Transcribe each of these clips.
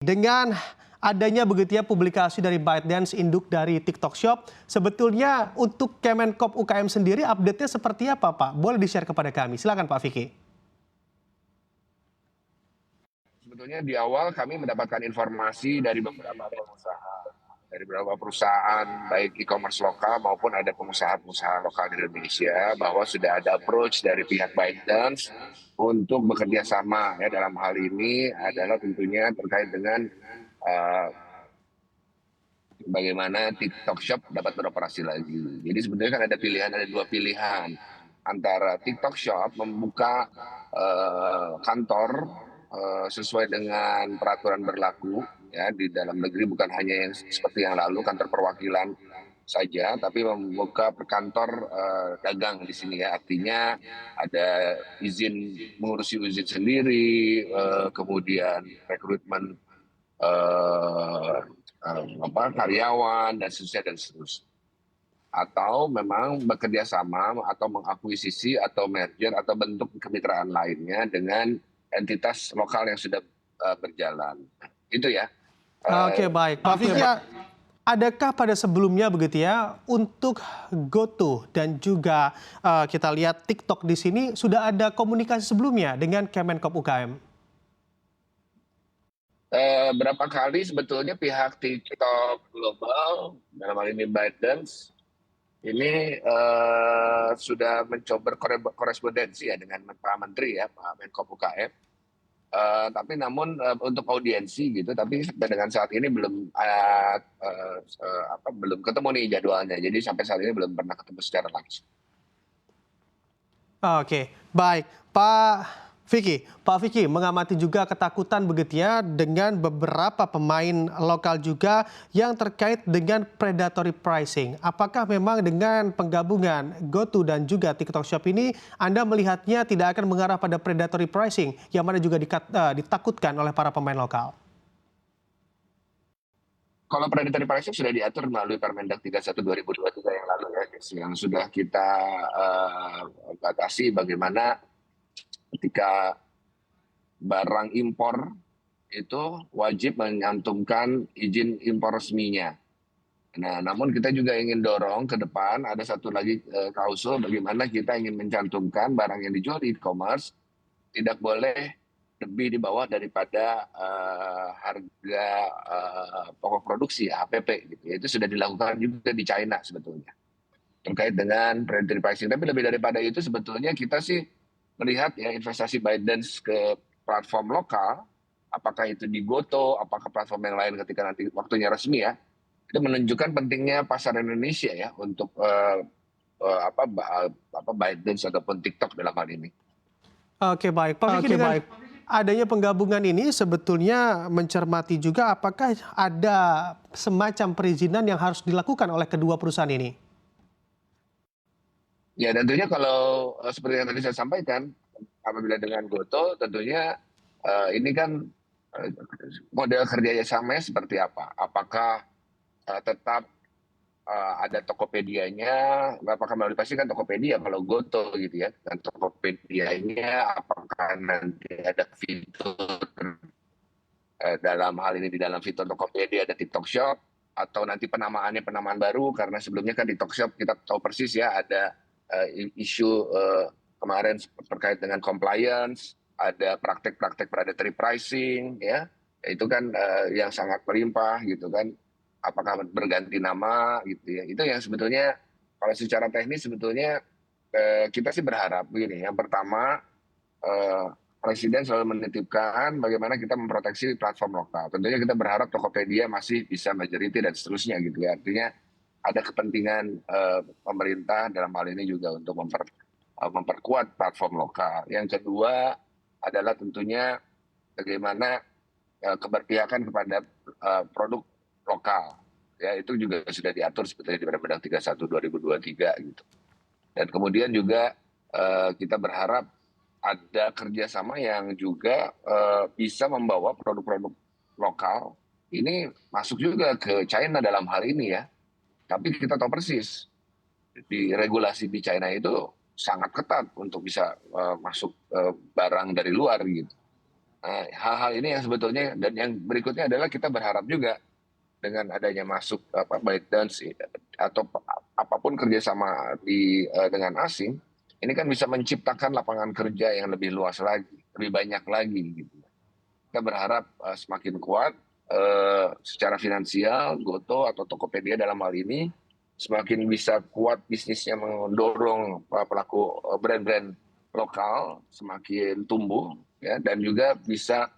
Dengan adanya begitu ya publikasi dari ByteDance induk dari TikTok Shop, sebetulnya untuk Kemenkop UKM sendiri update-nya seperti apa Pak? Boleh di-share kepada kami. Silakan Pak Vicky. Sebetulnya di awal kami mendapatkan informasi dari beberapa perusahaan baik e-commerce lokal maupun ada pengusaha-pengusaha lokal di Indonesia bahwa sudah ada approach dari pihak ByteDance untuk bekerja sama ya dalam hal ini adalah tentunya terkait dengan uh, bagaimana TikTok Shop dapat beroperasi lagi. Jadi sebetulnya kan ada dua pilihan antara TikTok Shop membuka kantor sesuai dengan peraturan berlaku ya di dalam negeri, bukan hanya yang seperti yang lalu kantor perwakilan saja, tapi membuka kantor dagang di sini ya. Artinya ada mengurusi izin sendiri, kemudian rekrutmen karyawan dan seterusnya. Atau memang bekerja sama atau mengakuisisi atau merger atau bentuk kemitraan lainnya dengan entitas lokal yang sudah berjalan. Itu ya. Oke baik, Pak Vicky, adakah pada sebelumnya begitu ya untuk GoTo dan juga kita lihat TikTok di sini sudah ada komunikasi sebelumnya dengan Kemenkop UKM? Berapa kali sebetulnya pihak TikTok Global, dalam hal ini ByteDance, ini sudah mencoba korespondensi ya dengan Pak Menteri ya, Pak Menko UKM. Tapi namun untuk audiensi gitu, tapi sampai dengan saat ini belum ketemu nih jadwalnya. Jadi sampai saat ini belum pernah ketemu secara langsung. Oke, baik. Pak Vicky mengamati juga ketakutan begitu ya dengan beberapa pemain lokal juga yang terkait dengan predatory pricing. Apakah memang dengan penggabungan GoTo dan juga TikTok Shop ini Anda melihatnya tidak akan mengarah pada predatory pricing yang mana juga ditakutkan oleh para pemain lokal? Kalau predatory pricing sudah diatur melalui Permendag 31 2023 yang lalu ya, yang sudah kita batasi bagaimana ketika barang impor itu wajib menyantumkan izin impor resminya. Nah, namun kita juga ingin dorong ke depan ada satu lagi klausul bagaimana kita ingin mencantumkan barang yang dijual di e-commerce tidak boleh lebih di bawah daripada harga pokok produksi HPP gitu. Itu sudah dilakukan juga di China sebetulnya terkait dengan predatory pricing. Tapi lebih daripada itu sebetulnya kita sih melihat ya investasi ByteDance ke platform lokal, apakah itu di GoTo, apakah platform yang lain ketika nanti waktunya resmi ya, itu menunjukkan pentingnya pasar Indonesia ya untuk ByteDance ataupun TikTok dalam hal ini. Oke baik, Pak Vicky, dengan adanya penggabungan ini sebetulnya mencermati juga apakah ada semacam perizinan yang harus dilakukan oleh kedua perusahaan ini? Ya tentunya kalau seperti yang tadi saya sampaikan, apabila dengan GoTo tentunya ini kan model kerjanya sama seperti apa? Apakah tetap ada Tokopedia-nya, apakah melalui pasti kan Tokopedia kalau GoTo gitu ya, dan Tokopedia-nya apakah nanti ada fitur dalam hal ini di dalam fitur Tokopedia ada TikTok Shop, atau nanti penamaannya penamaan baru karena sebelumnya kan TikTok Shop kita tahu persis ya ada isu kemarin terkait dengan compliance, ada praktek-praktek predatory pricing ya, itu kan yang sangat melimpah gitu kan, apakah berganti nama gitu ya, itu yang sebetulnya kalau secara teknis sebetulnya kita sih berharap begini, yang pertama Presiden selalu menitipkan bagaimana kita memproteksi platform lokal. Tentunya kita berharap Tokopedia masih bisa majority dan seterusnya gitu ya. Artinya ada kepentingan pemerintah dalam hal ini juga untuk memperkuat platform lokal. Yang kedua adalah tentunya bagaimana keberpihakan kepada produk lokal. Ya, itu juga sudah diatur sebetulnya di Permendag 31 2023 gitu. Dan kemudian juga kita berharap ada kerjasama yang juga bisa membawa produk-produk lokal ini masuk juga ke China dalam hal ini ya. Tapi kita tahu persis di regulasi di China itu sangat ketat untuk bisa masuk barang dari luar gitu. Hal-hal ini yang sebetulnya, dan yang berikutnya adalah kita berharap juga dengan adanya masuk ByteDance atau apapun kerjasama dengan asing, ini kan bisa menciptakan lapangan kerja yang lebih luas lagi, lebih banyak lagi gitu. Kita berharap semakin kuat secara finansial, Goto atau Tokopedia dalam hal ini semakin bisa kuat bisnisnya mendorong pelaku brand-brand lokal semakin tumbuh ya, dan juga bisa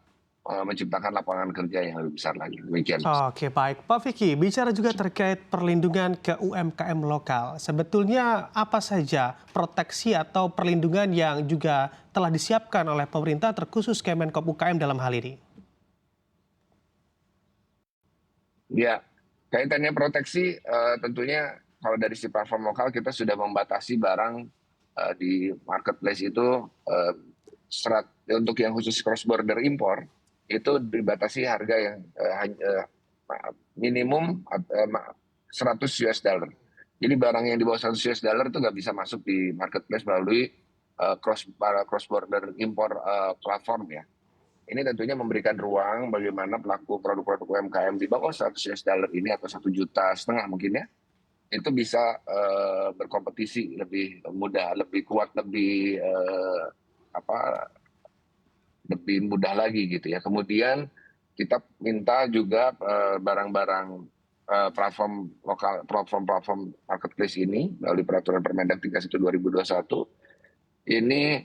menciptakan lapangan kerja yang lebih besar lagi. Demikian. Oke, baik. Pak Vicky, bicara juga terkait perlindungan ke UMKM lokal. Sebetulnya apa saja proteksi atau perlindungan yang juga telah disiapkan oleh pemerintah terkhusus Kemenkop UKM dalam hal ini? Ya, kaitannya proteksi tentunya kalau dari si platform lokal kita sudah membatasi barang di marketplace itu untuk yang khusus cross border impor itu dibatasi harga yang minimum 100 US dollar. Jadi barang yang di bawah 100 US dollar itu nggak bisa masuk di marketplace melalui cross border impor platform ya. Ini tentunya memberikan ruang bagaimana pelaku produk-produk UMKM di bawah 100 US dollar ini atau 1,5 juta mungkin ya, itu bisa berkompetisi lebih mudah, lebih kuat, lebih mudah lagi gitu ya. Kemudian kita minta juga barang-barang platform lokal, platform marketplace ini melalui peraturan Permendag 31 2021 ini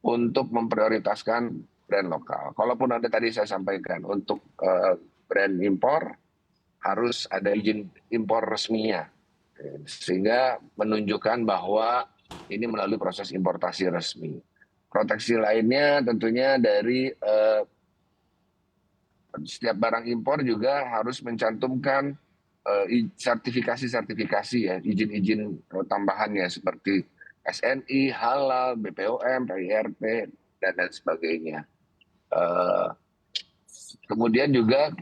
untuk memprioritaskan brand lokal. Kalaupun ada tadi saya sampaikan untuk brand impor harus ada izin impor resminya, sehingga menunjukkan bahwa ini melalui proses importasi resmi. Proteksi lainnya tentunya dari setiap barang impor juga harus mencantumkan sertifikasi ya, izin-izin tambahannya seperti SNI, halal, BPOM, PIRT, dan lain sebagainya. Kemudian juga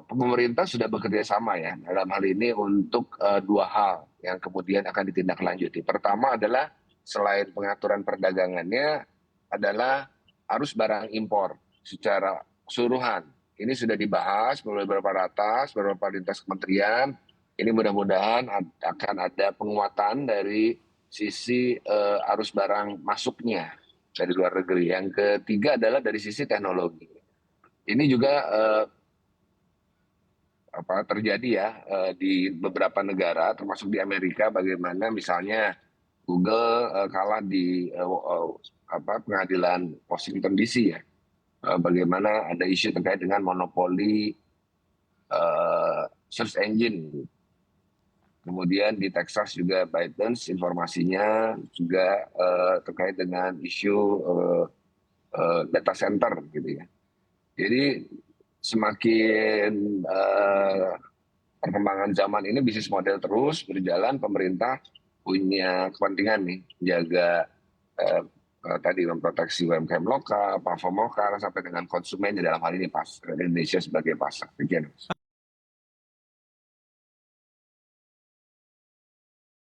pemerintah sudah bekerja sama ya dalam hal ini untuk dua hal yang kemudian akan ditindaklanjuti. Pertama adalah selain pengaturan perdagangannya adalah arus barang impor secara keseluruhan. Ini sudah dibahas melalui beberapa ratas, beberapa lintas kementerian. Ini mudah-mudahan akan ada penguatan dari sisi arus barang masuknya dari luar negeri. Yang ketiga adalah dari sisi teknologi. Ini juga terjadi ya di beberapa negara, termasuk di Amerika, bagaimana misalnya Google kalah di pengadilan Washington DC ya. Bagaimana ada isu terkait dengan monopoli search engine. Kemudian di Texas juga ByteDance informasinya juga terkait dengan isu data center gitu ya. Jadi semakin perkembangan zaman ini bisnis model terus berjalan, pemerintah punya kepentingan nih jaga tadi memproteksi UMKM lokal, platform lokal sampai dengan konsumen dalam hal ini Indonesia sebagai pasar. Demikian.